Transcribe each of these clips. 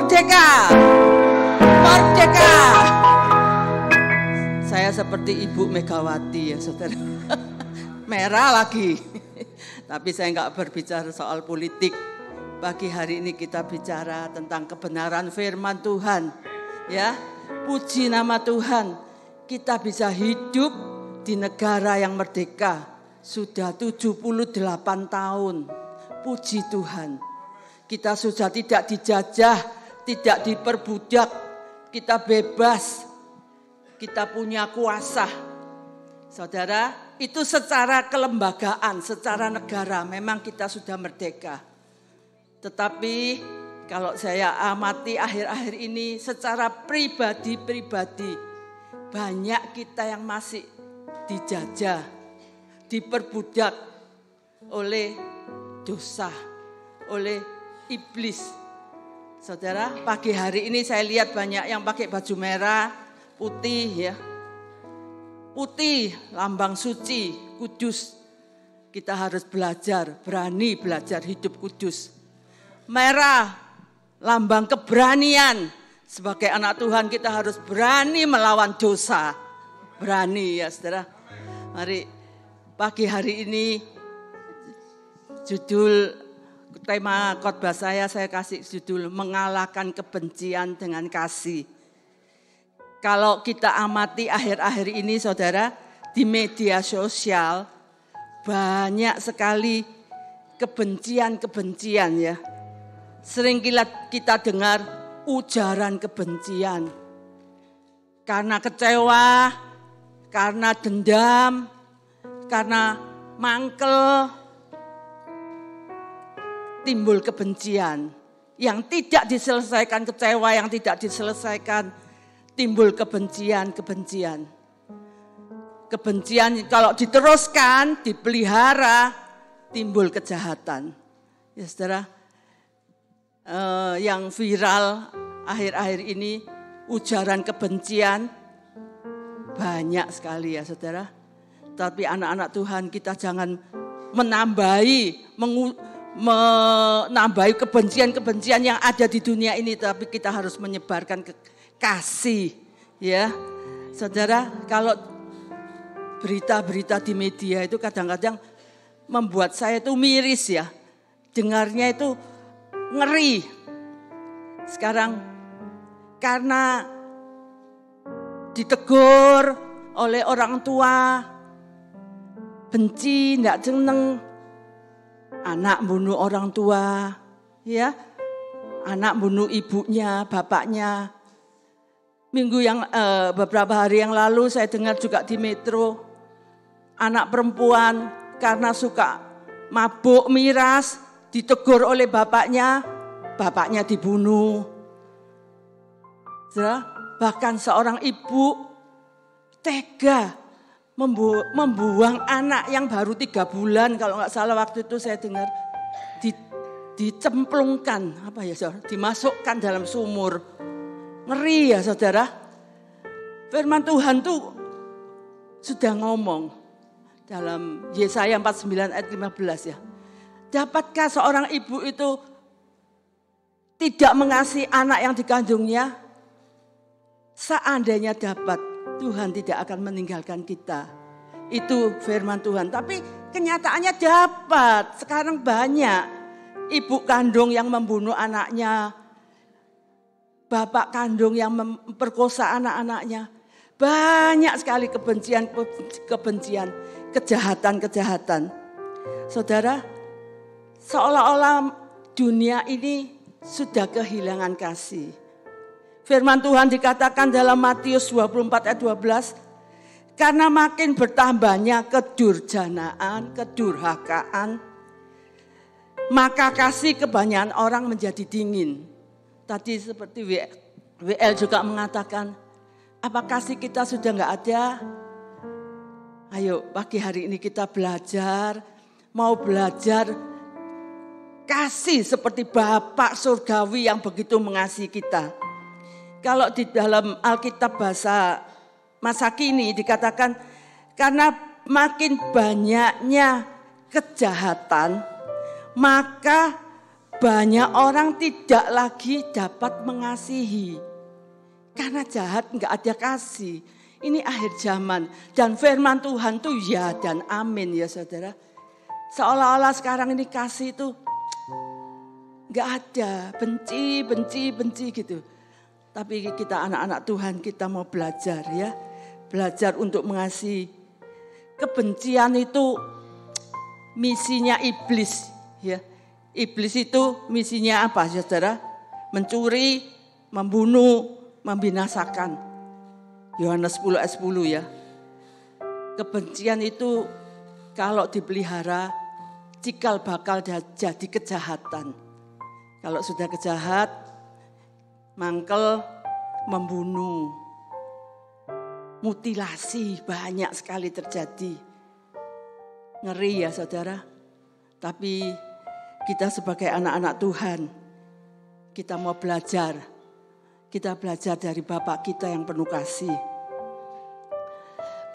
Merdeka! Merdeka! Saya seperti Ibu Megawati ya saudara. Merah lagi. Tapi saya enggak berbicara soal politik. Pagi hari ini kita bicara tentang kebenaran firman Tuhan. Ya, puji nama Tuhan. Kita bisa hidup di negara yang merdeka. Sudah 78 tahun. Puji Tuhan. Kita sudah tidak dijajah, tidak diperbudak. Kita bebas. Kita punya kuasa. Saudara, itu secara kelembagaan, secara negara memang kita sudah merdeka. Tetapi kalau saya amati akhir-akhir ini secara pribadi-pribadi, banyak kita yang masih dijajah, diperbudak oleh dosa, oleh iblis. Saudara, pagi hari ini saya lihat banyak yang pakai baju merah, putih ya. Putih, lambang suci, kudus. Kita harus belajar, berani belajar hidup kudus. Merah, lambang keberanian. Sebagai anak Tuhan kita harus berani melawan dosa. Berani ya saudara. Mari pagi hari ini judul tema khotbah saya kasih judul mengalahkan kebencian dengan kasih. Kalau kita amati akhir-akhir ini saudara, di media sosial banyak sekali kebencian-kebencian ya. Sering kita dengar ujaran kebencian. Karena kecewa, karena dendam, karena mangkel, timbul kebencian. Yang tidak diselesaikan kecewa, yang tidak diselesaikan timbul kebencian. Kebencian kalau diteruskan, dipelihara, timbul kejahatan. Ya saudara, yang viral akhir-akhir ini ujaran kebencian banyak sekali ya saudara. Tapi anak-anak Tuhan kita jangan menambahi kebencian-kebencian yang ada di dunia ini, tapi kita harus menyebarkan kasih ya. Saudara, kalau berita-berita di media itu kadang-kadang membuat saya itu miris ya. Dengarnya itu ngeri. Sekarang karena ditegur oleh orang tua, benci, enggak seneng, anak bunuh orang tua, ya, anak bunuh ibunya, bapaknya. Beberapa hari yang lalu saya dengar juga di Metro, anak perempuan karena suka mabuk miras, ditegur oleh bapaknya dibunuh. Bahkan seorang ibu tega membuang anak yang baru 3 bulan, kalau nggak salah waktu itu saya dengar, dicemplungkan, dimasukkan dalam sumur. Ngeri ya saudara. Firman Tuhan tuh sudah ngomong dalam Yesaya 49 ayat 15 ya. Dapatkah seorang ibu itu tidak mengasihi anak yang dikandungnya? Seandainya dapat, Tuhan tidak akan meninggalkan kita. Itu firman Tuhan. Tapi kenyataannya dapat. Sekarang banyak ibu kandung yang membunuh anaknya. Bapak kandung yang memperkosa anak-anaknya. Banyak sekali kebencian, kejahatan. Saudara, seolah-olah dunia ini sudah kehilangan kasih. Firman Tuhan dikatakan dalam Matius 24 ayat 12, karena makin bertambahnya kedurjanaan, kedurhakaan, maka kasih kebanyakan orang menjadi dingin. Tadi seperti WL juga mengatakan, apa kasih kita sudah enggak ada? Ayo pagi hari ini kita mau belajar kasih seperti Bapak Surgawi yang begitu mengasihi kita. Kalau di dalam Alkitab bahasa masa kini dikatakan, karena makin banyaknya kejahatan, maka banyak orang tidak lagi dapat mengasihi. Karena jahat nggak ada kasih. Ini akhir zaman. Dan firman Tuhan tuh ya dan amin ya saudara. Seolah-olah sekarang ini kasih itu nggak ada. Benci gitu. Tapi kita anak-anak Tuhan kita mau belajar ya. Belajar untuk mengasihi. Kebencian itu misinya iblis ya. Iblis itu misinya apa saudara? Mencuri, membunuh, membinasakan. Yohanes 10 ayat 10 ya. Kebencian itu kalau dipelihara cikal bakal jadi kejahatan. Kalau sudah kejahat, mangkel, membunuh, mutilasi banyak sekali terjadi. Ngeri ya saudara. Tapi kita sebagai anak-anak Tuhan, kita mau belajar. Kita belajar dari Bapak kita yang penuh kasih.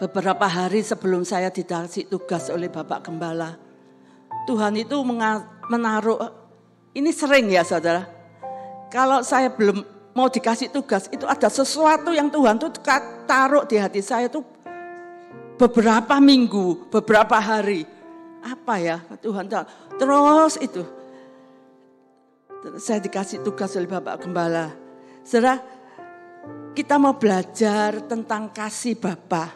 Beberapa hari sebelum saya dikasih tugas oleh Bapak Gembala, Tuhan itu menaruh, ini sering ya saudara. Kalau saya belum mau dikasih tugas, itu ada sesuatu yang Tuhan tuh taruh di hati saya tuh beberapa minggu, beberapa hari. Apa ya Tuhan tahu. Terus itu. Saya dikasih tugas oleh Bapak Gembala. Saudara, kita mau belajar tentang kasih Bapa.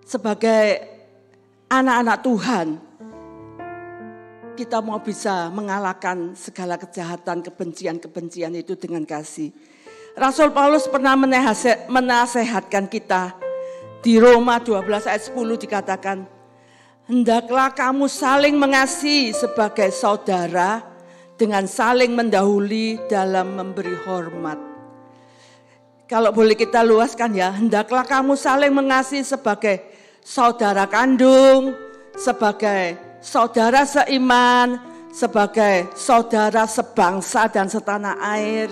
Sebagai anak-anak Tuhan, kita mau bisa mengalahkan segala kejahatan, kebencian itu dengan kasih. Rasul Paulus pernah menasehatkan kita. Di Roma 12 ayat 10 dikatakan, hendaklah kamu saling mengasihi sebagai saudara dengan saling mendahului dalam memberi hormat. Kalau boleh kita luaskan ya, hendaklah kamu saling mengasihi sebagai saudara kandung, sebagai saudara seiman, sebagai saudara sebangsa dan setanah air.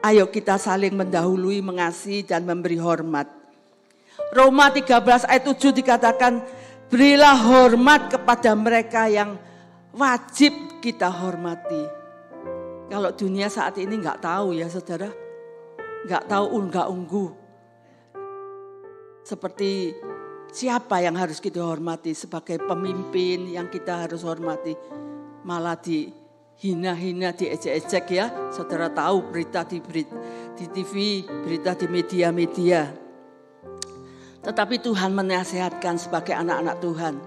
Ayo kita saling mendahului, mengasihi dan memberi hormat. Roma 13 ayat 7 dikatakan, berilah hormat kepada mereka yang wajib kita hormati. Kalau dunia saat ini enggak tahu ya saudara, enggak tahu unggah-ungguh. Seperti siapa yang harus kita hormati sebagai pemimpin yang kita harus hormati. Malah dihina-hina, diejek-ejek ya. Saudara tahu berita di TV, berita di media-media. Tetapi Tuhan menasihatkan sebagai anak-anak Tuhan.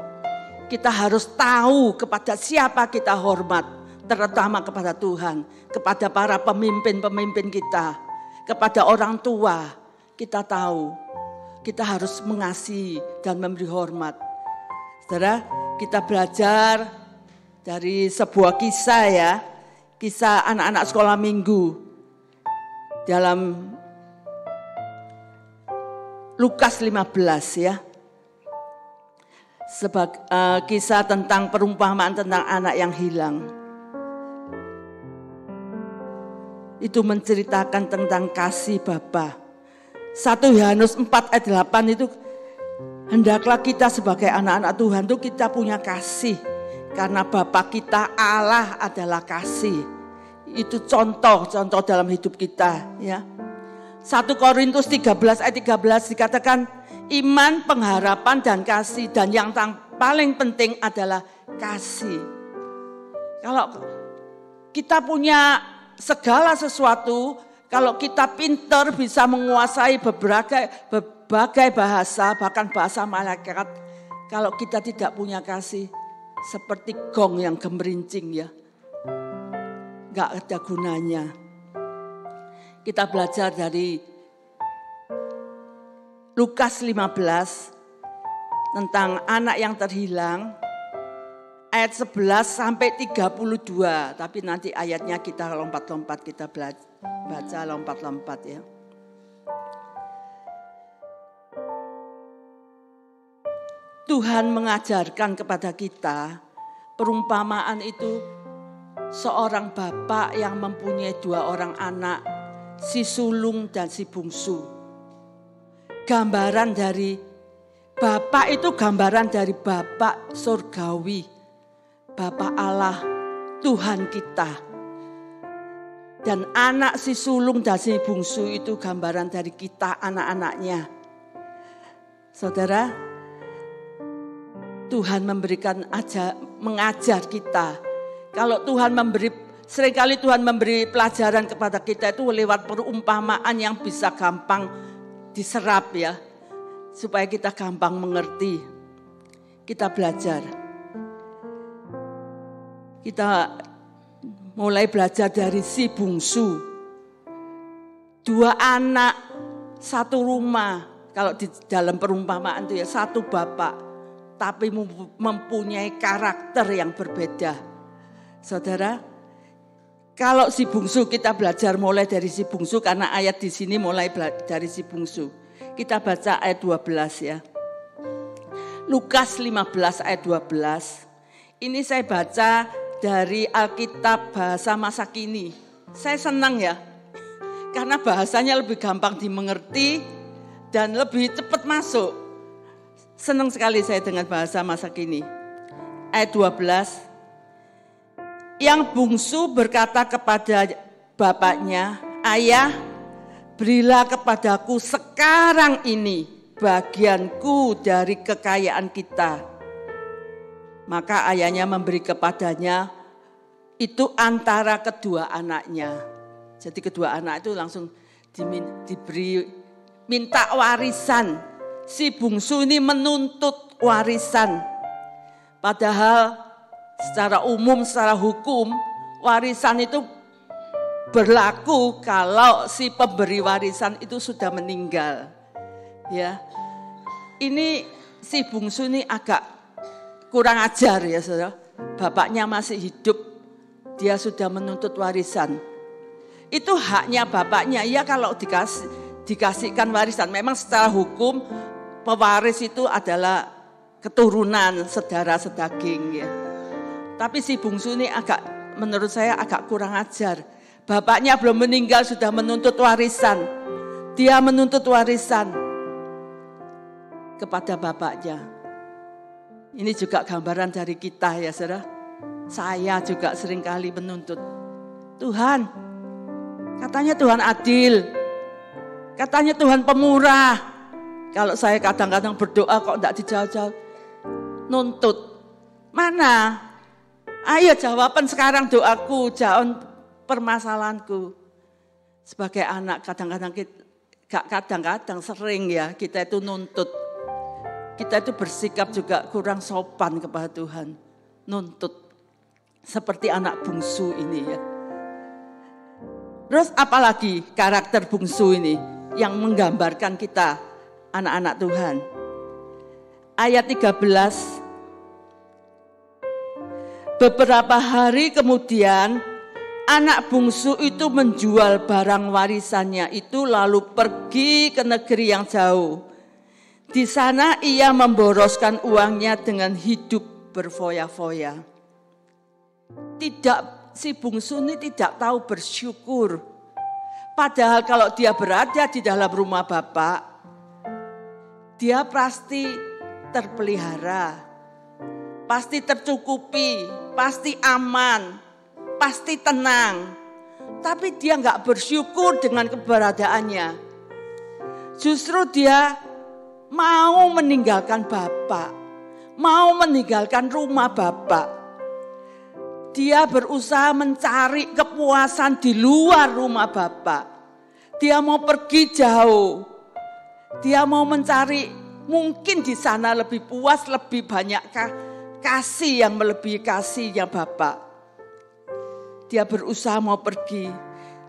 Kita harus tahu kepada siapa kita hormat. Terutama kepada Tuhan. Kepada para pemimpin-pemimpin kita. Kepada orang tua. Kita tahu. Kita harus mengasihi dan memberi hormat. Saudara, kita belajar dari sebuah kisah ya. Kisah anak-anak sekolah minggu. Dalam Lukas 15 ya. Kisah tentang perumpamaan tentang anak yang hilang. Itu menceritakan tentang kasih Bapa. 1 Yohanes 4 ayat 8 itu, hendaklah kita sebagai anak-anak Tuhan itu kita punya kasih. Karena Bapa kita Allah adalah kasih. Itu contoh dalam hidup kita ya. 1 Korintus 13 ayat 13 dikatakan iman, pengharapan dan kasih, dan yang paling penting adalah kasih. Kalau kita punya segala sesuatu, kalau kita pintar bisa menguasai berbagai bahasa, bahkan bahasa malaikat, kalau kita tidak punya kasih, seperti gong yang gemerincing ya, gak ada gunanya. Kita belajar dari Lukas 15 tentang anak yang terhilang ayat 11 sampai 32. Tapi nanti ayatnya kita lompat-lompat, kita baca lompat-lompat ya. Tuhan mengajarkan kepada kita perumpamaan itu seorang bapak yang mempunyai 2 orang anak, si sulung dan si bungsu. Gambaran dari Bapak itu gambaran dari Bapak surgawi, Bapak Allah Tuhan kita. Dan anak si sulung dan si bungsu itu gambaran dari kita anak-anaknya. Saudara, Tuhan mengajar kita. Kalau Tuhan seringkali Tuhan memberi pelajaran kepada kita itu lewat perumpamaan yang bisa gampang diserap ya. Supaya kita gampang mengerti. Kita belajar. Kita mulai belajar dari si bungsu. 2 anak, 1 rumah. Kalau di dalam perumpamaan itu ya 1 bapak. Tapi mempunyai karakter yang berbeda. Saudara, kalau si bungsu kita belajar mulai dari si bungsu. Karena ayat di sini mulai dari si bungsu. Kita baca ayat 12 ya. Lukas 15 ayat 12. Ini saya baca dari Alkitab bahasa masa kini. Saya senang ya, karena bahasanya lebih gampang dimengerti dan lebih cepat masuk. Senang sekali saya dengan bahasa masa kini. Ayat 12. Yang bungsu berkata kepada bapaknya, "Ayah, berilah kepadaku sekarang ini bagianku dari kekayaan kita." Maka ayahnya memberi kepadanya itu antara kedua anaknya. Jadi kedua anak itu langsung minta warisan. Si bungsu ini menuntut warisan. Padahal secara umum, secara hukum, warisan itu berlaku kalau si pemberi warisan itu sudah meninggal. Ya, ini si bungsu ini agak kurang ajar ya saudara. Bapaknya masih hidup, dia sudah menuntut warisan. Itu haknya bapaknya. Ya kalau dikasihkan warisan. Memang secara hukum pewaris itu adalah keturunan saudara sedaging ya. Tapi si bungsu ini menurut saya agak kurang ajar. Bapaknya belum meninggal sudah menuntut warisan. Dia menuntut warisan kepada bapaknya. Ini juga gambaran dari kita ya saudara. Saya juga seringkali menuntut. Tuhan, katanya Tuhan adil. Katanya Tuhan pemurah. Kalau saya kadang-kadang berdoa kok enggak dijawab-jawab. Nuntut. Mana? Ayo jawaban sekarang doaku, jawab permasalahanku. Sebagai anak kadang-kadang sering ya kita itu nuntut. Kita itu bersikap juga kurang sopan kepada Tuhan. Nuntut. Seperti anak bungsu ini ya. Terus apalagi karakter bungsu ini yang menggambarkan kita anak-anak Tuhan. Ayat 13. Beberapa hari kemudian anak bungsu itu menjual barang warisannya itu lalu pergi ke negeri yang jauh. Di sana ia memboroskan uangnya dengan hidup berfoya-foya. Si bungsu ini tidak tahu bersyukur. Padahal kalau dia berada di dalam rumah bapak, dia pasti terpelihara, pasti tercukupi, pasti aman, pasti tenang. Tapi dia enggak bersyukur dengan keberadaannya. Justru dia mau meninggalkan bapak, mau meninggalkan rumah bapak. Dia berusaha mencari kepuasan di luar rumah bapak. Dia mau pergi jauh. Dia mau mencari mungkin di sana lebih puas, lebih banyak kasih yang melebihi kasihnya bapak. Dia berusaha mau pergi.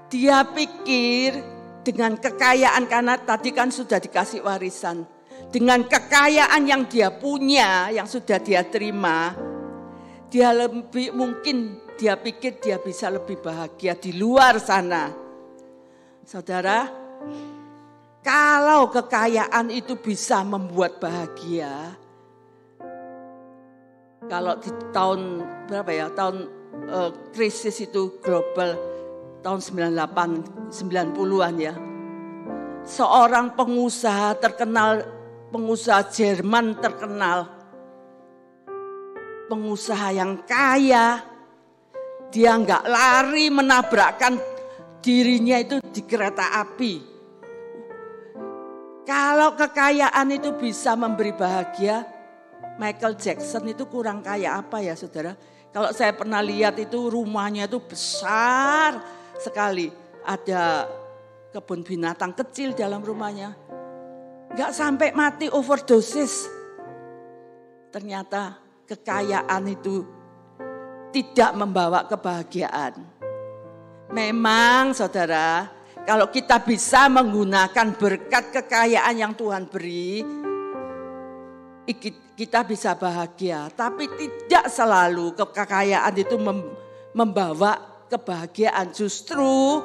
Dia pikir dengan kekayaan, karena tadi kan sudah dikasih warisan. Dengan kekayaan yang dia punya, yang sudah dia terima, dia pikir dia bisa lebih bahagia di luar sana. Saudara, kalau kekayaan itu bisa membuat bahagia, kalau di tahun berapa ya, tahun krisis itu global, tahun 98, 90-an ya, seorang pengusaha terkenal, pengusaha Jerman terkenal, pengusaha yang kaya, Dia enggak lari menabrakkan dirinya itu di kereta api. Kalau kekayaan itu bisa memberi bahagia, Michael Jackson itu kurang kaya apa ya saudara? Kalau saya pernah lihat itu rumahnya itu besar sekali. Ada kebun binatang kecil dalam rumahnya. Enggak sampai mati overdosis. Ternyata kekayaan itu tidak membawa kebahagiaan. Memang saudara, kalau kita bisa menggunakan berkat kekayaan yang Tuhan beri, kita bisa bahagia. Tapi tidak selalu kekayaan itu membawa kebahagiaan. Justru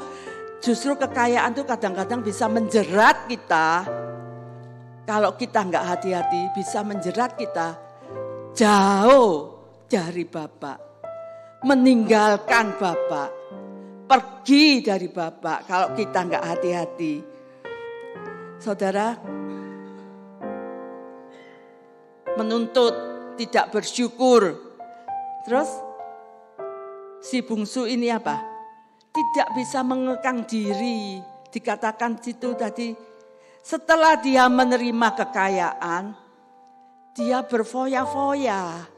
kekayaan itu kadang-kadang bisa menjerat kita. Kalau kita enggak hati-hati, bisa menjerat kita jauh dari Bapa. Meninggalkan Bapa, pergi dari Bapa kalau kita enggak hati-hati. Saudara, menuntut, tidak bersyukur. Terus si bungsu ini apa? Tidak bisa mengekang diri. Dikatakan situ tadi, setelah dia menerima kekayaan, dia berfoya-foya.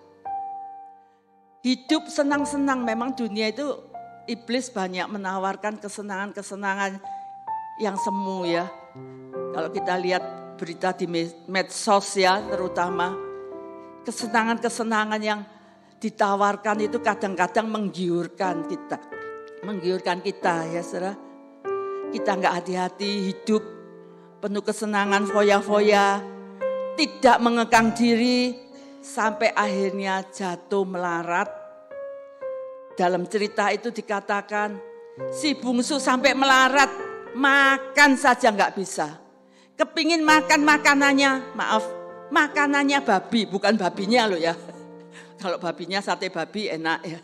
Hidup senang-senang, memang dunia itu iblis banyak menawarkan kesenangan-kesenangan yang semu ya. Kalau kita lihat berita di medsos ya terutama, kesenangan-kesenangan yang ditawarkan itu kadang-kadang menggiurkan kita. Menggiurkan kita ya saudara. Kita enggak hati-hati, hidup penuh kesenangan, foya-foya, tidak mengekang diri, sampai akhirnya jatuh melarat. Dalam cerita itu dikatakan, si bungsu sampai melarat, makan saja enggak bisa. Kepingin makan makanannya, makanannya babi, bukan babinya loh ya. Kalau babinya sate babi enak ya.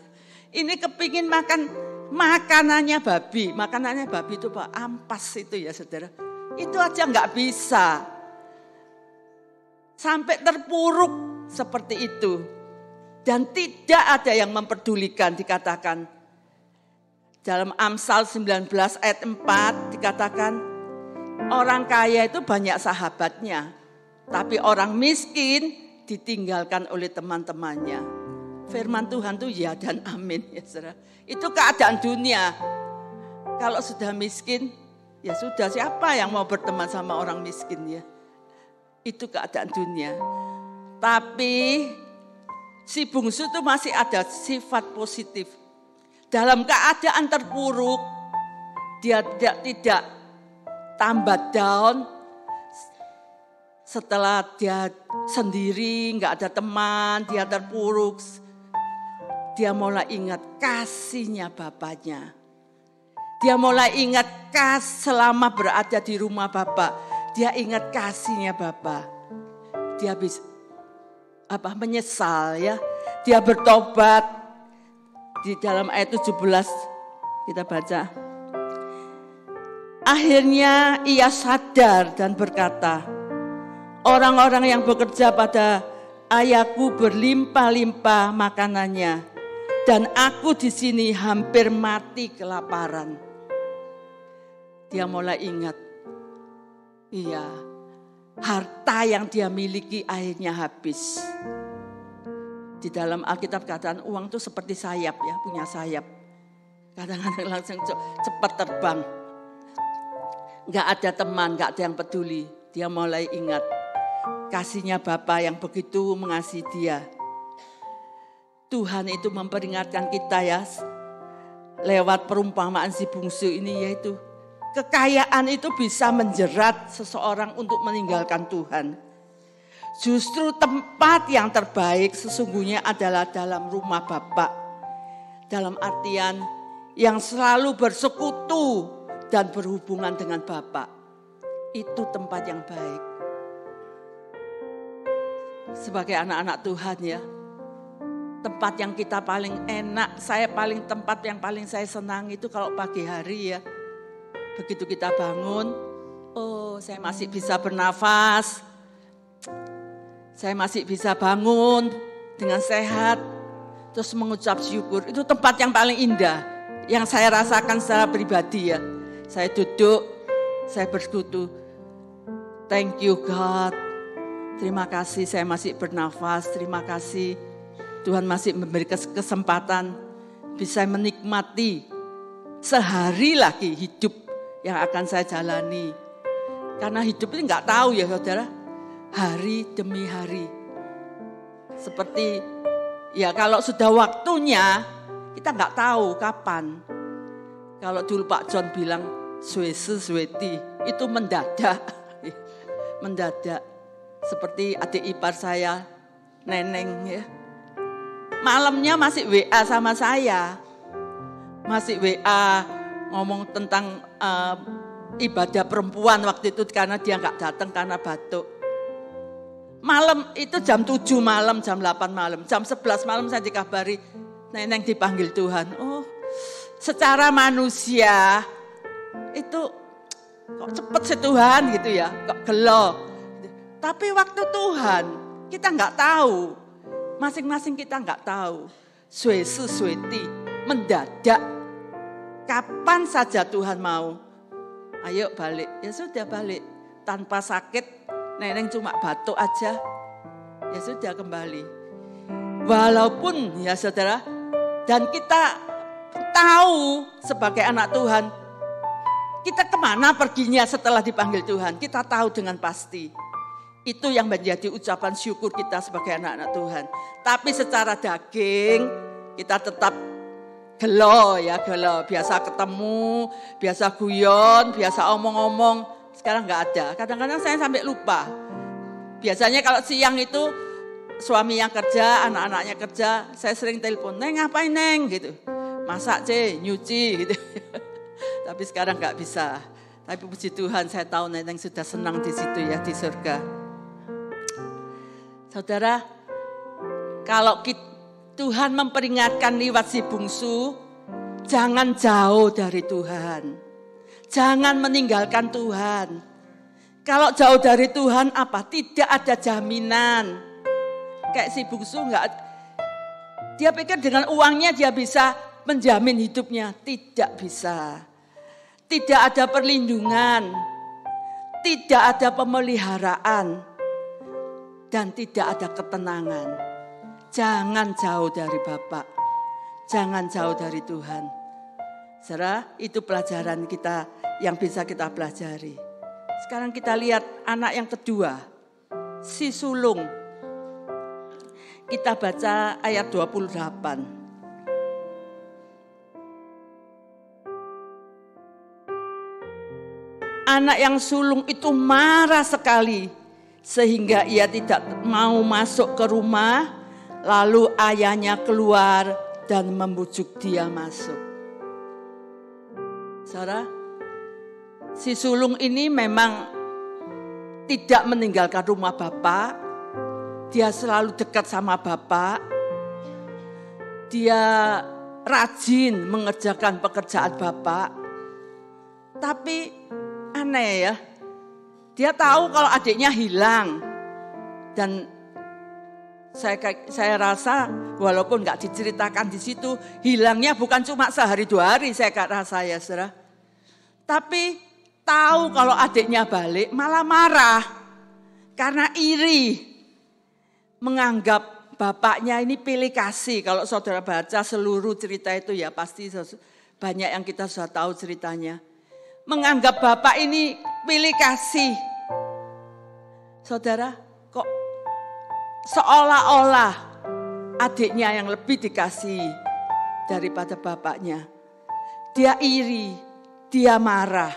Ini kepingin makan makanannya babi itu Pak, ampas itu ya saudara. Itu aja enggak bisa. Sampai terpuruk seperti itu. Dan tidak ada yang memperdulikan, dikatakan. Dalam Amsal 19 ayat 4 dikatakan, orang kaya itu banyak sahabatnya. Tapi orang miskin ditinggalkan oleh teman-temannya. Firman Tuhan itu ya dan amin ya saudara. Itu keadaan dunia. Kalau sudah miskin, ya sudah, siapa yang mau berteman sama orang miskin ya. Itu keadaan dunia. Tapi si bungsu itu masih ada sifat positif. Dalam keadaan terpuruk, dia tidak tambah down. Setelah dia sendiri, enggak ada teman, dia terpuruk. Dia mulai ingat kasihnya bapaknya. Dia mulai ingat selama berada di rumah Bapak. Dia ingat kasihnya Bapak. Dia bisa menyesal ya. Dia bertobat. Di dalam ayat 17 kita baca. Akhirnya ia sadar dan berkata, orang-orang yang bekerja pada ayahku berlimpah-limpah makanannya, dan aku di sini hampir mati kelaparan. Dia mulai ingat, iya, harta yang dia miliki akhirnya habis. Di dalam Alkitab katakan uang itu seperti sayap ya, punya sayap. Kadang-kadang langsung cepat terbang. Enggak ada teman, enggak ada yang peduli. Dia mulai ingat kasihnya Bapa yang begitu mengasihi dia. Tuhan itu memperingatkan kita ya, lewat perumpamaan si bungsu ini, yaitu kekayaan itu bisa menjerat seseorang untuk meninggalkan Tuhan. Justru tempat yang terbaik sesungguhnya adalah dalam rumah Bapa. Dalam artian yang selalu bersekutu dan berhubungan dengan Bapa. Itu tempat yang baik. Sebagai anak-anak Tuhan ya, tempat yang kita paling enak, tempat yang paling saya senang itu kalau pagi hari ya. Begitu kita bangun, oh saya masih bisa bernafas. Saya masih bisa bangun dengan sehat. terus mengucap syukur. Itu tempat yang paling indah yang saya rasakan secara pribadi ya. Saya duduk, saya bersekutu. Thank you God. Terima kasih saya masih bernafas. Terima kasih Tuhan masih memberi kesempatan bisa menikmati sehari lagi hidup yang akan saya jalani. Karena hidup ini nggak tahu ya saudara, hari demi hari. Seperti ya kalau sudah waktunya, kita nggak tahu kapan. Kalau dulu Pak John bilang, suwesi suweti, itu mendadak. Mendadak. Seperti adik ipar saya, Neneng ya. Malamnya masih WA sama saya. Masih WA ngomong tentang ibadah perempuan waktu itu karena dia nggak datang karena batuk. Malam itu jam 7 malam, jam 8 malam, jam 11 malam saya dikabari Neneng dipanggil Tuhan. Oh, secara manusia itu kok cepet sih Tuhan gitu ya, kok gelo. Tapi waktu Tuhan kita nggak tahu, masing-masing kita nggak tahu. Suwesi suweti, mendadak, kapan saja Tuhan mau. Ayo balik, ya sudah balik tanpa sakit. Neneng cuma batuk aja, ya sudah kembali. Walaupun ya saudara, dan kita tahu sebagai anak Tuhan, kita kemana perginya setelah dipanggil Tuhan, kita tahu dengan pasti. Itu yang menjadi ucapan syukur kita sebagai anak-anak Tuhan. Tapi secara daging, kita tetap gelo ya, gelo. Biasa ketemu, biasa guyon, biasa omong-omong. Sekarang nggak ada. Kadang-kadang saya sampai lupa. Biasanya kalau siang itu suami yang kerja, anak-anaknya kerja, saya sering telepon, Neng ngapain Neng gitu. Masak nyuci gitu. Tapi sekarang nggak bisa. Tapi puji Tuhan saya tahu Neneng sudah senang di situ ya di surga. Saudara, kalau Tuhan memperingatkan lewat si bungsu, jangan jauh dari Tuhan. Jangan meninggalkan Tuhan. Kalau jauh dari Tuhan apa? Tidak ada jaminan. Kayak si bungsu enggak. Dia pikir dengan uangnya dia bisa menjamin hidupnya. Tidak bisa. Tidak ada perlindungan. Tidak ada pemeliharaan. Dan tidak ada ketenangan. Jangan jauh dari Bapa. Jangan jauh dari Tuhan. Saudara, itu pelajaran kita yang bisa kita pelajari. Sekarang kita lihat anak yang kedua, si sulung. Kita baca ayat 28. Anak yang sulung itu marah sekali sehingga ia tidak mau masuk ke rumah, lalu ayahnya keluar dan membujuk dia masuk. Saudara, si sulung ini memang tidak meninggalkan rumah bapak. Dia selalu dekat sama bapak. Dia rajin mengerjakan pekerjaan bapak. Tapi aneh ya, dia tahu kalau adiknya hilang. Dan saya rasa walaupun nggak diceritakan di situ, hilangnya bukan cuma sehari 2 hari saya rasa ya saudara. Tapi tahu kalau adiknya balik malah marah karena iri, menganggap bapaknya ini pilih kasih. Kalau saudara baca seluruh cerita itu ya pasti banyak yang kita sudah tahu ceritanya. Menganggap bapak ini pilih kasih. Saudara, kok seolah-olah adiknya yang lebih dikasihi daripada bapaknya. Dia iri. Dia marah.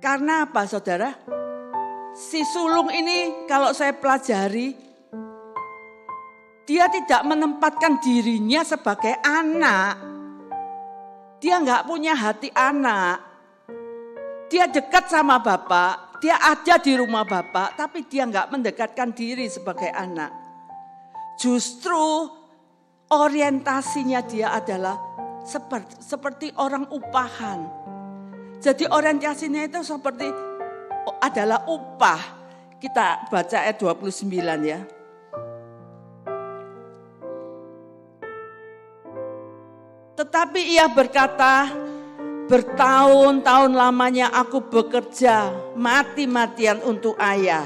Karena apa saudara? Si sulung ini kalau saya pelajari, dia tidak menempatkan dirinya sebagai anak. Dia nggak punya hati anak. Dia dekat sama bapak, dia ada di rumah bapak, tapi dia nggak mendekatkan diri sebagai anak. Justru orientasinya dia adalah seperti orang upahan. Jadi orientasinya itu seperti adalah upah. Kita baca ayat 29 ya. Tetapi ia berkata, bertahun-tahun lamanya aku bekerja mati-matian untuk ayah.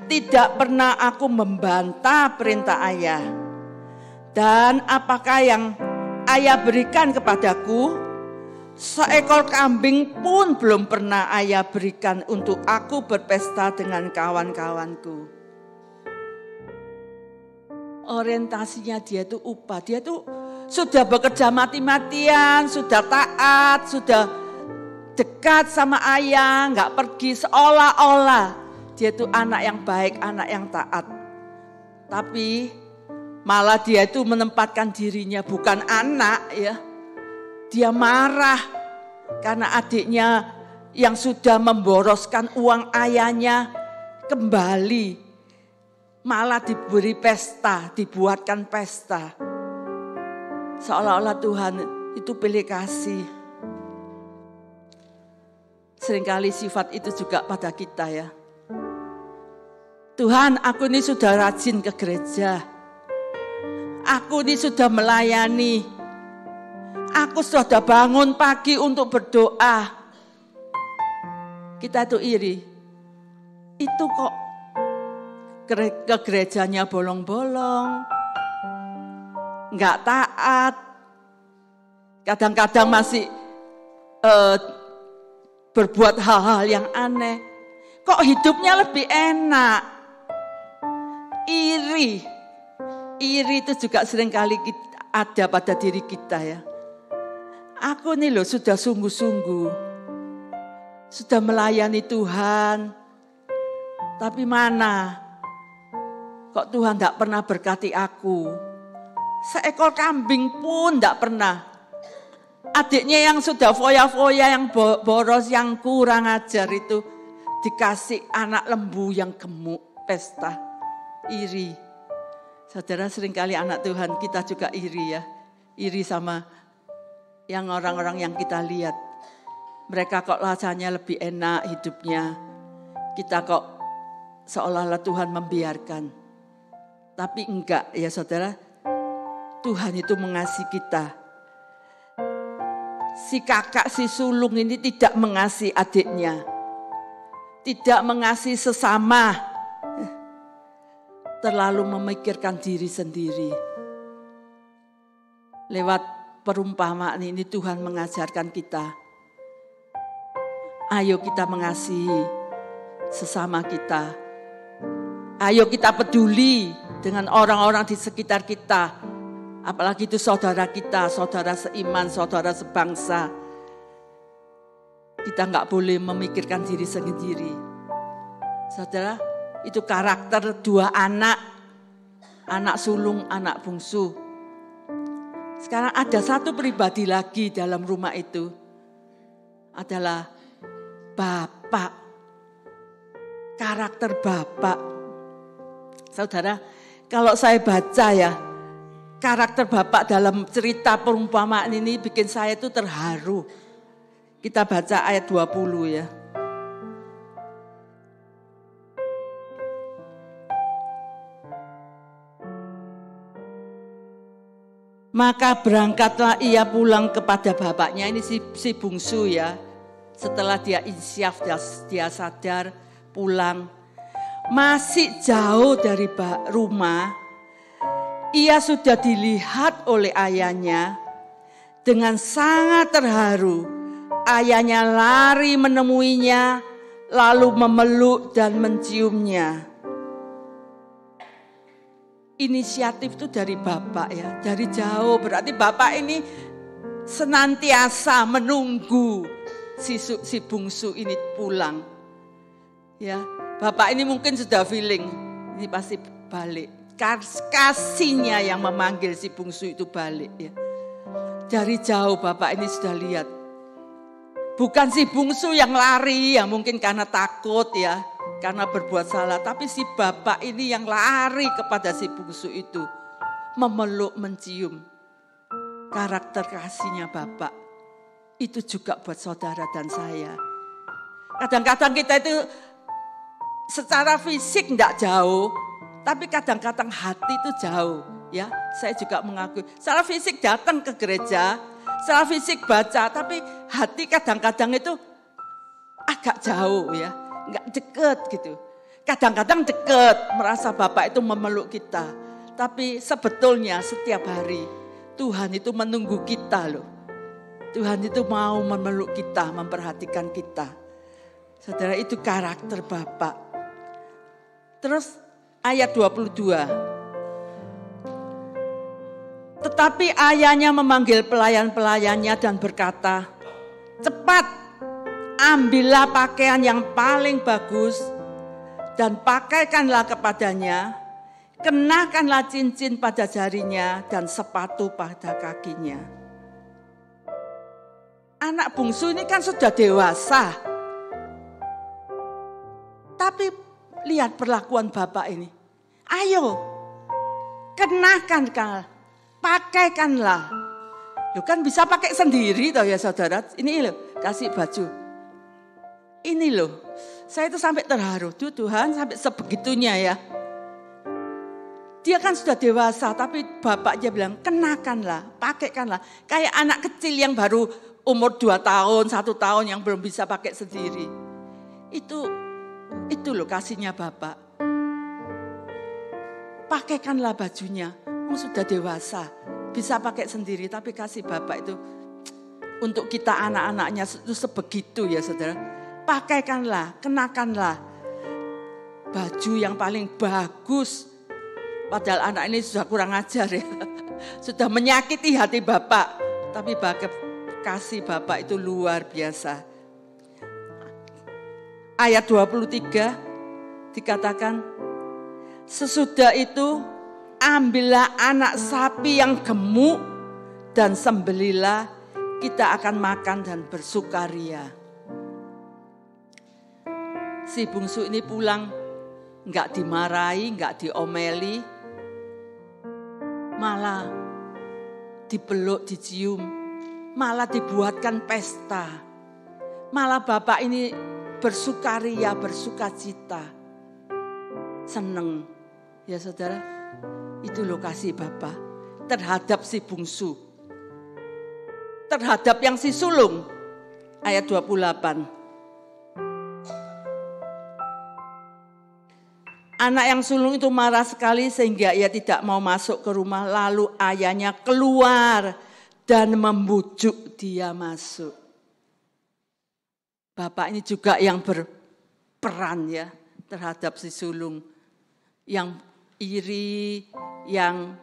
Tidak pernah aku membantah perintah ayah. Dan apakah yang ayah berikan kepadaku? Seekor kambing pun belum pernah ayah berikan untuk aku berpesta dengan kawan-kawanku. Orientasinya dia itu upah, dia itu sudah bekerja mati-matian, sudah taat, sudah dekat sama ayah, nggak pergi, seolah-olah dia itu anak yang baik, anak yang taat. Tapi malah dia itu menempatkan dirinya bukan anak ya. Dia marah karena adiknya yang sudah memboroskan uang ayahnya kembali. Malah diberi pesta, dibuatkan pesta. Seolah-olah Tuhan itu pilih kasih. Seringkali sifat itu juga pada kita ya. Tuhan, aku ini sudah rajin ke gereja. Aku ini sudah melayani. Aku sudah bangun pagi untuk berdoa. Kita itu iri. Itu kok ke gerejanya bolong-bolong, nggak taat, kadang-kadang masih berbuat hal-hal yang aneh. Kok hidupnya lebih enak? Iri itu juga seringkali ada pada diri kita ya. Aku nih loh sudah sungguh-sungguh, sudah melayani Tuhan, tapi mana? Kok Tuhan tidak pernah berkati aku? Seekor kambing pun tidak pernah. Adiknya yang sudah foya-foya, yang boros, yang kurang ajar itu dikasih anak lembu yang gemuk, pesta. Iri. Saudara, seringkali anak Tuhan kita juga iri ya. Iri sama yang orang-orang yang kita lihat. Mereka kok rasanya lebih enak hidupnya. Kita kok seolah-olah Tuhan membiarkan. Tapi enggak ya saudara, Tuhan itu mengasihi kita. Si kakak, si sulung ini tidak mengasihi adiknya. Tidak mengasihi sesama. Terlalu memikirkan diri sendiri. Lewat perumpamaan ini Tuhan mengajarkan kita. Ayo kita mengasihi sesama kita. Ayo kita peduli dengan orang-orang di sekitar kita. Apalagi itu saudara kita, saudara seiman, saudara sebangsa. Kita nggak boleh memikirkan diri sendiri. Saudara, itu karakter dua anak. Anak sulung, anak bungsu. Sekarang ada satu pribadi lagi dalam rumah itu. Adalah bapak. Karakter bapak. Saudara, kalau saya baca ya, karakter bapak dalam cerita perumpamaan ini bikin saya itu terharu. Kita baca ayat 20 ya. Maka berangkatlah ia pulang kepada bapaknya, ini si bungsu ya. Setelah dia insyaf, dia sadar pulang. Masih jauh dari rumah, ia sudah dilihat oleh ayahnya. Dengan sangat terharu, ayahnya lari menemuinya, lalu memeluk dan menciumnya. Inisiatif itu dari bapak ya, dari jauh. Berarti bapak ini senantiasa menunggu si bungsu ini pulang. Ya, bapak ini mungkin sudah feeling, ini pasti balik. Kasihnya yang memanggil si bungsu itu balik ya. Dari jauh bapak ini sudah lihat. Bukan si bungsu yang lari, yang mungkin karena takut ya, karena berbuat salah. Tapi si bapak ini yang lari kepada si bungsu itu. Memeluk, mencium. Karakter kasihnya bapak. Itu juga buat saudara dan saya. Kadang-kadang kita itu secara fisik tidak jauh. Tapi kadang-kadang hati itu jauh Ya, saya juga mengakui. Secara fisik datang ke gereja, secara fisik baca, tapi hati kadang-kadang itu agak jauh ya, enggak deket gitu. Kadang-kadang deket, merasa Bapak itu memeluk kita. Tapi sebetulnya setiap hari Tuhan itu menunggu kita loh. Tuhan itu mau memeluk kita, memperhatikan kita. Saudara, itu karakter Bapak. Terus ayat 22. Tetapi ayahnya memanggil pelayan-pelayannya dan berkata, cepat ambillah pakaian yang paling bagus dan pakaikanlah kepadanya, kenakanlah cincin pada jarinya dan sepatu pada kakinya. Anak bungsu ini kan sudah dewasa. Tapi lihat perlakuan Bapak ini. Ayo, kenakan, pakaikanlah. Lu kan bisa pakai sendiri toh ya saudara. Ini loh, kasih baju. Ini loh, saya itu sampai terharu. Tuhan sampai sebegitunya ya. Dia kan sudah dewasa, tapi bapaknya bilang, kenakanlah, pakaikanlah. Kayak anak kecil yang baru umur 2 tahun, 1 tahun yang belum bisa pakai sendiri. Itu loh kasihnya Bapak. Pakaikanlah bajunya, sudah dewasa, bisa pakai sendiri, tapi kasih Bapak itu untuk kita anak-anaknya itu sebegitu ya saudara. Pakaikanlah, kenakanlah baju yang paling bagus. Padahal anak ini sudah kurang ajar ya, sudah menyakiti hati Bapak, tapi kasih Bapak itu luar biasa. Ayat 23 dikatakan, sesudah itu ambillah anak sapi yang gemuk dan sembelilah, kita akan makan dan bersukaria. Si bungsu ini pulang enggak dimarahi, enggak diomeli, malah dipeluk, dicium, malah dibuatkan pesta. Malah Bapak ini bersukaria, bersukacita, seneng. Ya saudara, itu lokasi Bapak terhadap si bungsu. Terhadap yang si sulung, ayat 28. Anak yang sulung itu marah sekali sehingga ia tidak mau masuk ke rumah. Lalu ayahnya keluar dan membujuk dia masuk. Bapak ini juga yang berperan ya terhadap si sulung. Yang iri, yang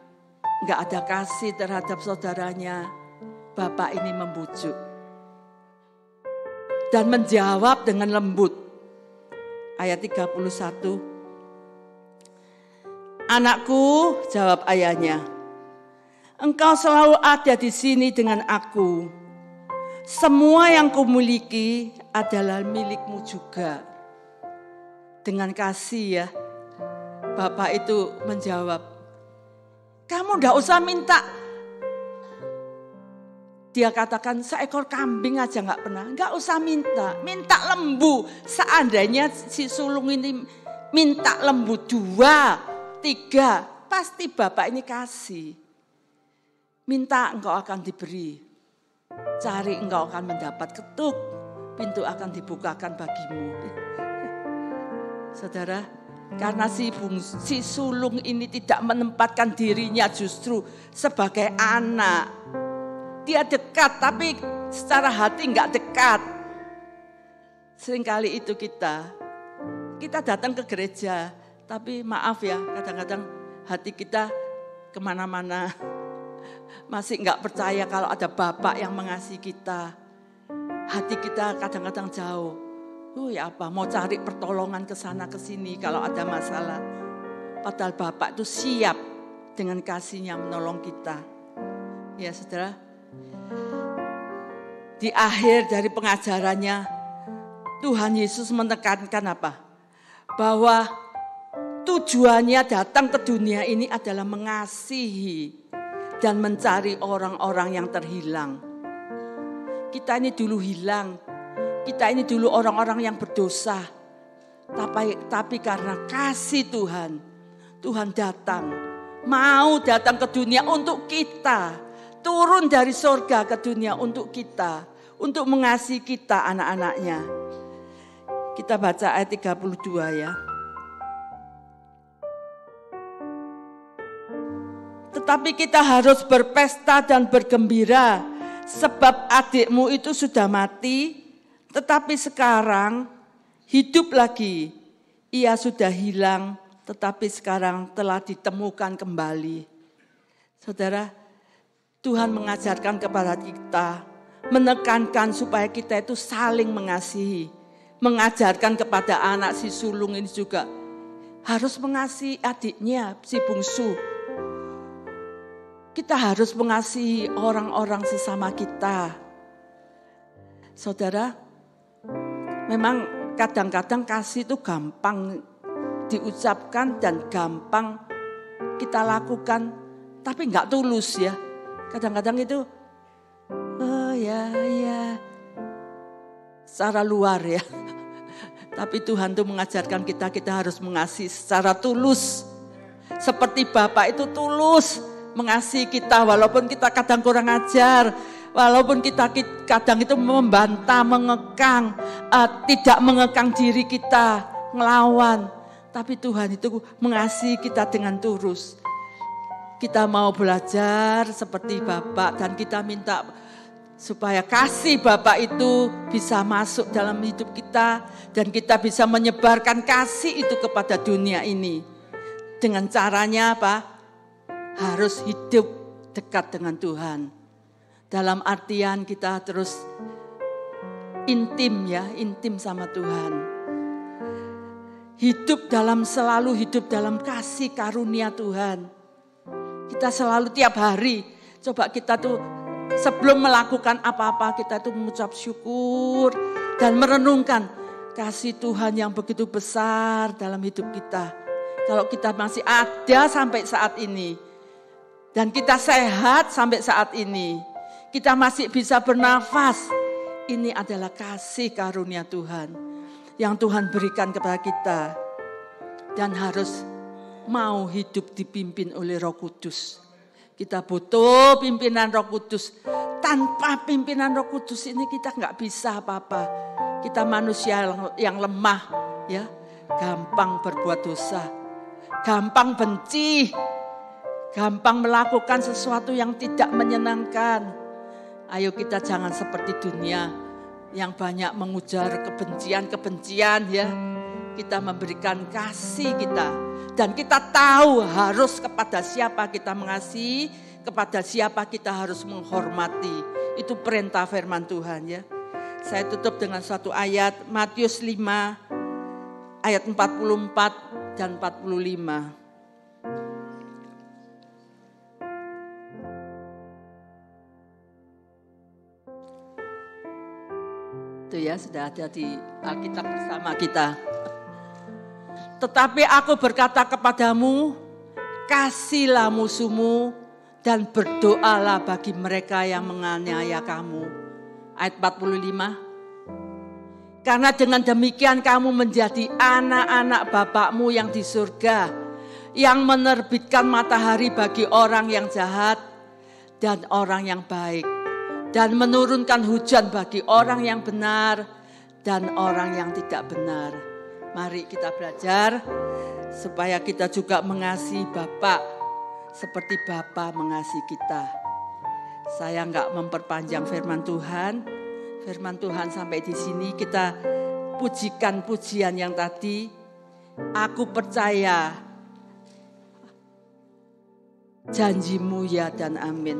enggak ada kasih terhadap saudaranya. Bapak ini membujuk. Dan menjawab dengan lembut. Ayat 31. Anakku, jawab ayahnya, engkau selalu ada di sini dengan aku. Semua yang kumiliki adalah milikmu juga. Dengan kasih ya, Bapak itu menjawab, kamu enggak usah minta. Dia katakan seekor kambing aja enggak pernah. Enggak usah minta, minta lembu. Seandainya si sulung ini minta lembu 2, 3, pasti Bapak ini kasih. Minta engkau akan diberi. Cari engkau akan mendapat, ketuk, pintu akan dibukakan bagimu. Saudara, karena si sulung ini tidak menempatkan dirinya justru sebagai anak. Dia dekat tapi secara hati enggak dekat. Seringkali itu kita datang ke gereja, tapi maaf ya, kadang-kadang hati kita kemana-mana. Masih enggak percaya kalau ada Bapak yang mengasihi kita. Hati kita kadang-kadang jauh. Ya apa, mau cari pertolongan ke sana ke sini kalau ada masalah. Padahal Bapak itu siap dengan kasihnya menolong kita. Ya saudara, di akhir dari pengajarannya, Tuhan Yesus menekankan apa? Bahwa tujuannya datang ke dunia ini adalah mengasihi dan mencari orang-orang yang terhilang. Kita ini dulu hilang, kita ini dulu orang-orang yang berdosa. Tapi karena kasih Tuhan, Tuhan datang mau datang ke dunia untuk kita, turun dari surga ke dunia untuk kita, untuk mengasihi kita anak-anaknya. Kita baca ayat 32 ya. Tetapi kita harus berpesta dan bergembira, sebab adikmu itu sudah mati, tetapi sekarang hidup lagi. Ia sudah hilang, tetapi sekarang telah ditemukan kembali. Saudara, Tuhan mengajarkan kepada kita, menekankan supaya kita itu saling mengasihi. Mengajarkan kepada anak si sulung ini juga, harus mengasihi adiknya, si bungsu. Kita harus mengasihi orang-orang sesama kita. Saudara, memang kadang-kadang kasih itu gampang diucapkan dan gampang kita lakukan, tapi enggak tulus ya. Kadang-kadang itu, oh ya, secara luar ya. Tapi Tuhan tuh mengajarkan kita harus mengasihi secara tulus. Seperti Bapak itu tulus mengasihi kita walaupun kita kadang kurang ajar. Walaupun kita kadang itu membantah, mengekang, tidak mengekang diri kita, ngelawan. Tapi Tuhan itu mengasihi kita dengan tulus. Kita mau belajar seperti Bapak dan kita minta supaya kasih Bapak itu bisa masuk dalam hidup kita. Dan kita bisa menyebarkan kasih itu kepada dunia ini. Dengan caranya apa? Harus hidup dekat dengan Tuhan. Dalam artian kita terus intim sama Tuhan. Selalu hidup dalam kasih karunia Tuhan. Kita selalu tiap hari, coba kita tuh sebelum melakukan apa-apa kita tuh mengucap syukur dan merenungkan kasih Tuhan yang begitu besar dalam hidup kita. Kalau kita masih ada sampai saat ini dan kita sehat sampai saat ini, kita masih bisa bernafas. Ini adalah kasih karunia Tuhan yang Tuhan berikan kepada kita. Dan harus mau hidup dipimpin oleh Roh Kudus. Kita butuh pimpinan Roh Kudus. Tanpa pimpinan Roh Kudus ini kita nggak bisa apa-apa. Kita manusia yang lemah, ya, gampang berbuat dosa, gampang benci, gampang melakukan sesuatu yang tidak menyenangkan. Ayo kita jangan seperti dunia yang banyak mengujar kebencian ya. Kita memberikan kasih kita. Dan kita tahu harus kepada siapa kita mengasihi, kepada siapa kita harus menghormati. Itu perintah firman Tuhan ya. Saya tutup dengan satu ayat, Matius 5 ayat 44 dan 45. Itu ya, sudah ada di Alkitab bersama kita. Tetapi aku berkata kepadamu, kasihlah musuhmu dan berdoalah bagi mereka yang menganiaya kamu. Ayat 45. Karena dengan demikian kamu menjadi anak-anak Bapakmu yang di surga, yang menerbitkan matahari bagi orang yang jahat dan orang yang baik, dan menurunkan hujan bagi orang yang benar dan orang yang tidak benar. Mari kita belajar supaya kita juga mengasihi Bapa seperti Bapa mengasihi kita. Saya enggak memperpanjang firman Tuhan. Firman Tuhan sampai di sini kita pujikan pujian yang tadi. Aku percaya janjimu ya dan amin.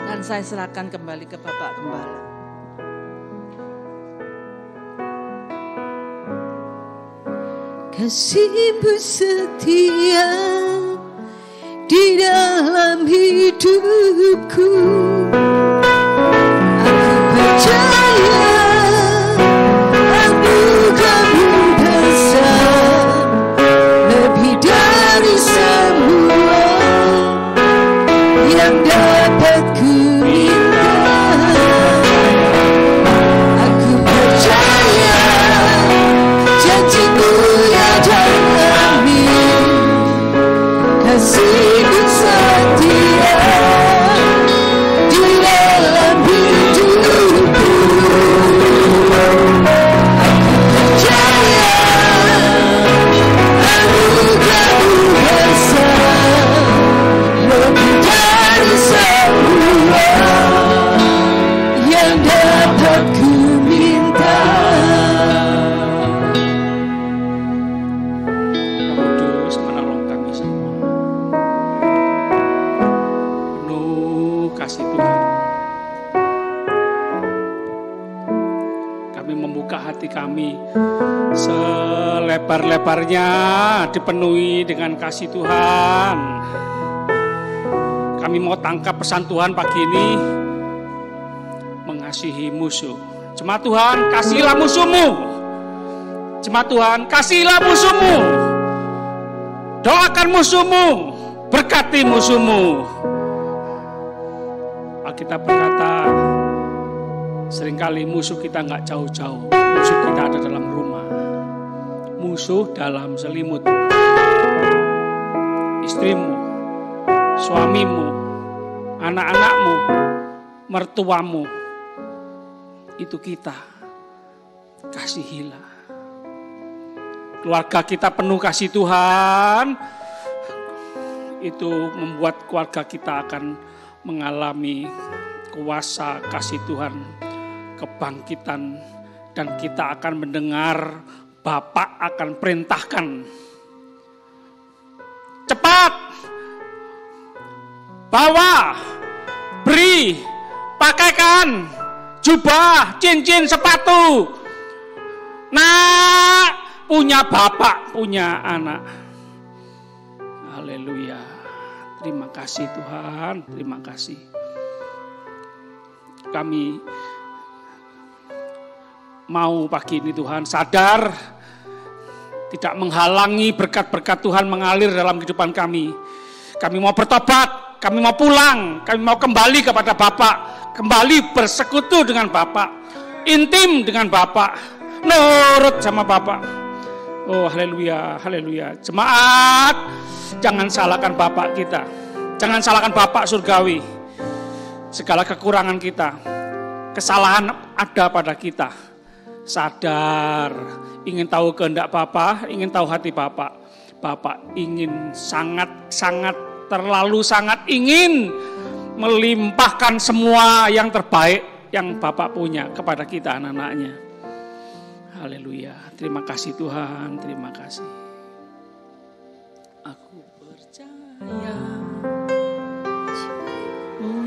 Dan saya serahkan kembali ke Bapak Gembala. Kasih-Mu setia di dalam hidupku. Aku percaya anugerah-Mu besar, lebih dari semua yang dapat ku minta. Aku selebar-lebarnya dipenuhi dengan kasih Tuhan. Kami mau tangkap pesan Tuhan pagi ini, mengasihi musuh. Jemaat Tuhan, kasihilah musuhmu. Jemaat Tuhan, kasihilah musuhmu. Doakan musuhmu, berkati musuhmu. Alkitab berkata, seringkali musuh kita nggak jauh-jauh, musuh kita ada dalam rumah, musuh dalam selimut, istrimu, suamimu, anak-anakmu, mertuamu, itu kita kasihilah. Keluarga kita penuh kasih Tuhan, itu membuat keluarga kita akan mengalami kuasa kasih Tuhan, kebangkitan, dan kita akan mendengar Bapak akan perintahkan, cepat, bawa, beri, pakaikan, jubah, cincin, sepatu. Nah, punya bapak, punya anak. Haleluya. Terima kasih Tuhan, terima kasih. Kami mau pagi ini Tuhan sadar, tidak menghalangi berkat-berkat Tuhan mengalir dalam kehidupan kami. Kami mau bertobat, kami mau pulang, kami mau kembali kepada Bapak, kembali bersekutu dengan Bapak, intim dengan Bapak, nurut sama Bapak. Oh haleluya, haleluya. Jemaat, jangan salahkan Bapak kita, jangan salahkan Bapak surgawi. Segala kekurangan kita, kesalahan ada pada kita. Sadar, ingin tahu kehendak Bapak, ingin tahu hati Bapak. Bapak ingin sangat terlalu sangat ingin melimpahkan semua yang terbaik yang Bapak punya kepada kita anak-anaknya. Haleluya. Terima kasih Tuhan, terima kasih. Aku percaya,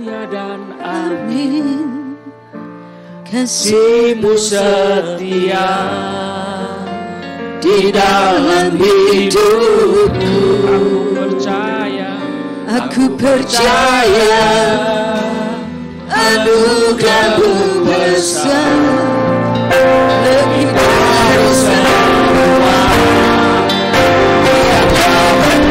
ya dan amin. Kasih-Mu setia di dalam hidupku. Aku percaya anugerah-Mu besar, lebih dari semua yang dapat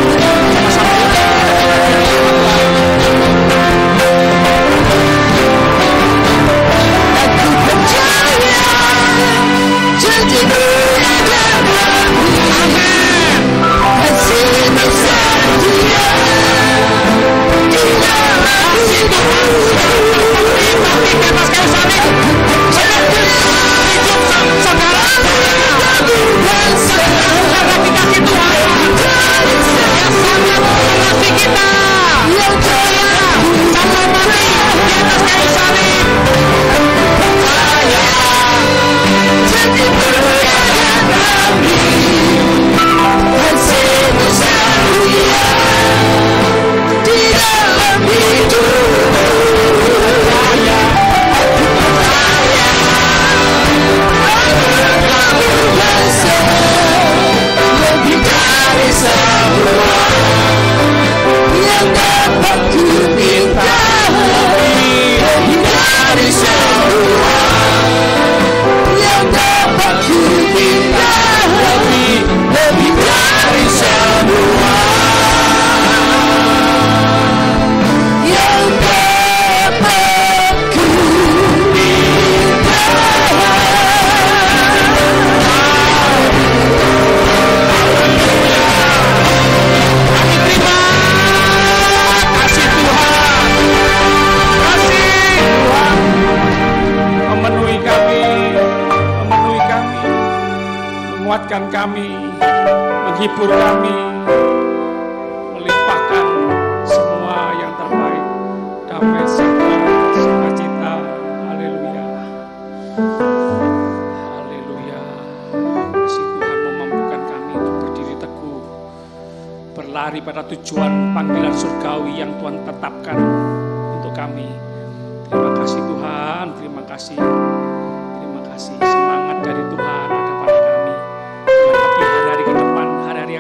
aku percaya janji-Mu dalam hidup. Kasih-Mu setia di dalam hidupku. menguatkan kami, menghibur kami, melimpahkan semua yang terbaik, damai serta sukacita. Haleluya. Haleluya. Kasih Tuhan memampukan kami untuk berdiri teguh, berlari pada tujuan panggilan surgawi yang Tuhan tetapkan untuk kami. Terima kasih Tuhan, terima kasih. Terima kasih, semangat dari Tuhan ada pada kami. Menghadapi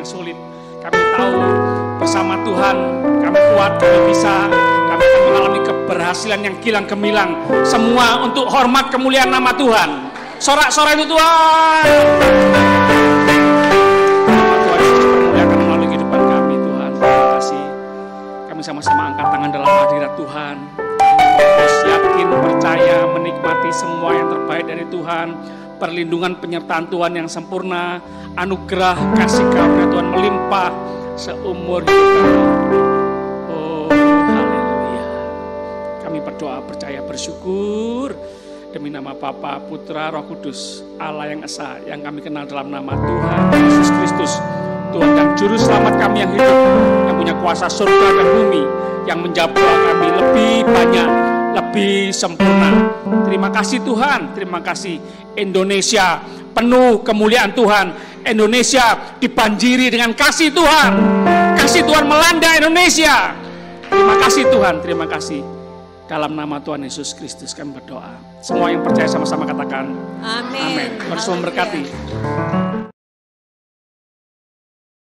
yang sulit. Kami tahu bersama Tuhan kami kuat, kami bisa, kami akan mengalami keberhasilan yang kilang gemilang. Semua untuk hormat kemuliaan nama Tuhan. Sorak-sorai itu Tuhan. Nama Tuhan Yesus dipermuliakan melalui kehidupan kami Tuhan. Terima kasih. Kami sama-sama angkat tangan dalam hadirat Tuhan. Terus yakin, percaya, menikmati semua yang terbaik dari Tuhan. Perlindungan penyertaan Tuhan yang sempurna, anugerah kasih karunia Tuhan melimpah seumur hidup kami. Oh, haleluya. Kami berdoa, percaya, bersyukur demi nama Bapa, Putra, Roh Kudus, Allah yang esa, yang kami kenal dalam nama Tuhan Yesus Kristus, Tuhan dan Juru Selamat kami yang hidup, yang punya kuasa surga dan bumi, yang menjawab doa kami lebih banyak, lebih sempurna. Terima kasih Tuhan, terima kasih. Indonesia penuh kemuliaan Tuhan. Indonesia dibanjiri dengan kasih Tuhan. Kasih Tuhan melanda Indonesia. Terima kasih Tuhan, terima kasih. Dalam nama Tuhan Yesus Kristus kami berdoa. Semua yang percaya sama-sama katakan amin. Tuhan memberkati.